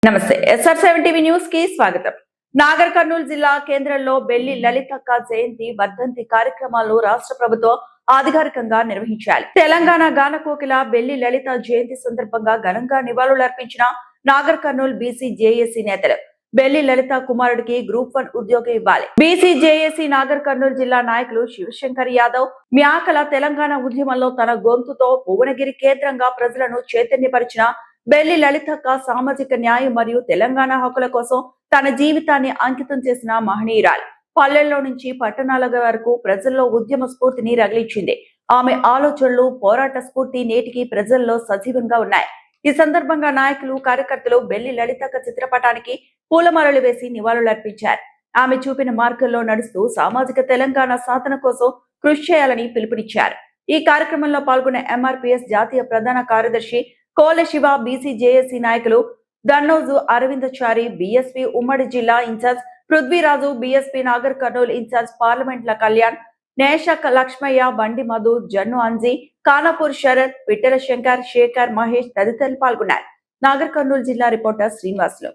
నమస్తే SR7 TV news కి స్వాగతం. నాగర్ కర్నూలు జిల్లా కేంద్రంలో బెల్లి లలితక్క జయంతి వర్ధంతి కార్యక్రమాలు రాష్ట్ర ప్రభుత్వం అధికారికంగా నిర్వహించాలి. తెలంగాణ గానకోకిల బెల్లి లలిత జయంతి సందర్భంగా ఘనంగా నివాళులర్పించిన నాగర్ కర్నూలు బీసీ జేఏసీ నేతలు బెల్లి లలిత కుమారుడికి గ్రూప్ 1 ఉద్యోగం ఇవ్వాలి. బీసీ జేఏసీ నాగర్ కర్నూలు జిల్లా నాయకులు శివశంకర్ యాదవ్ మ్యాకల తెలంగాణ ఉద్యమంలో తన గొంతుతో భువనగిరి కేంద్రంగా ప్రజలను చైతన్యపరిచిన బెల్లి లలితక్క సామాజిక న్యాయం మరియు తెలంగాణ హక్కుల కోసం తన జీవితాన్ని అంకితం చేసిన మహనీయురాలు. పల్లెల్లో నుంచి పట్టణాల వరకు ప్రజల్లో ఉద్యమ స్ఫూర్తిని రగిలించింది. ఆమె ఆలోచనలు, పోరాట స్ఫూర్తి నేటికి ప్రజల్లో సజీవంగా ఉన్నాయి. ఈ సందర్భంగా నాయకులు, కార్యకర్తలు బెల్లి లలితక్క చిత్రపటానికి పూలమాలలు వేసి నివాళులర్పించారు. ఆమె చూపిన మార్గంలో నడుస్తూ సామాజిక తెలంగాణ సాధన కోసం కృషి చేయాలని పిలుపునిచ్చారు. ఈ కార్యక్రమంలో పాల్గొన్న MRPS జాతీయ ప్రధాన కార్యదర్శి కోల శివ, బీసీ జేఏసీ నాయకులు దన్నోజు అరవిందచారి, బీఎస్పీ ఉమ్మడి జిల్లా incharge Prithviraju, BSP Nagar Kurnool incharge పార్లమెంట్ల కళ్యాణ్, నేషక్ లక్ష్మయ్య, బండి మధు, జన్ను అంజీ, కానాపూర్ శరత్, పిట్టల శంకర్, శేఖర్, మహేష్ తదితరులు పాల్గొన్నారు. నాగర్ కర్నూలు జిల్లా రిపోర్టర్ శ్రీనివాసులు.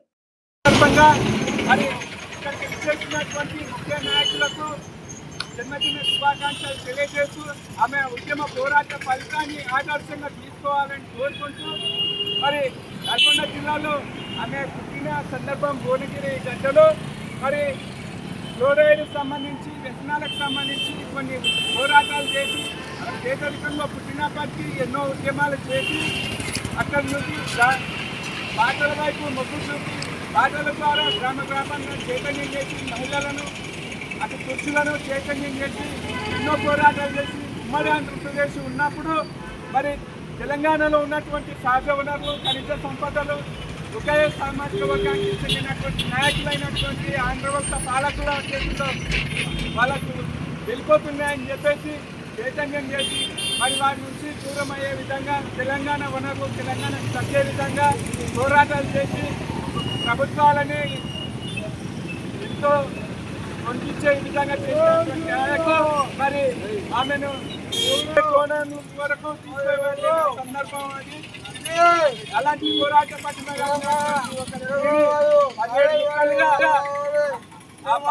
జన్మదిన శుభాకాంక్షలు తెలియజేస్తూ ఆమె ఉద్యమ పోరాట ఫలితాన్ని ఆదర్శంగా తీసుకోవాలని కోరుకుంటూ మరి నల్గొండ జిల్లాలో ఆమె పుట్టిన సందర్భం భువనగిరి గడ్డలో మరి ఫ్లోరైడ్ సంబంధించి వ్యసనాలకు సంబంధించి కొన్ని పోరాటాలు చేసి పేదరికంలో పుట్టినప్పటికీ ఎన్నో ఉద్యమాలు చేసి అక్కడి నుంచి పాటల వైపు మొగ్గు చూపి పాటల ద్వారా గ్రామ గ్రామాలను చైతన్యం చేసి మహిళలను అటు పురుషులను చైతన్యం చేసి ఎన్నో పోరాటాలు చేసి ఉమ్మడి ఆంధ్రప్రదేశ్ ఉన్నప్పుడు మరి తెలంగాణలో ఉన్నటువంటి సహజ వనరులు, ఖనిజ సంపదలు ఒకే సామాజిక వర్గానికి చెందినటువంటి నాయకులైనటువంటి ఆంధ్రవలస పాలకుల చేతుల్లో వాళ్ళకు వెళ్ళిపోతున్నాయని చెప్పేసి చైతన్యం చేసి మరి వారి నుంచి దూరం అయ్యే విధంగా తెలంగాణ వనరులు తెలంగాణకు తగ్గే విధంగా పోరాటాలు చేసి ప్రభుత్వాలని ఎంతో పంపించే విధంగా చేసినటువంటి నాయకు మరి ఆమెను కోణం వరకు తీసుకువెళ్ళే సందర్భం అది. అలాంటి పోరాట పట్టిన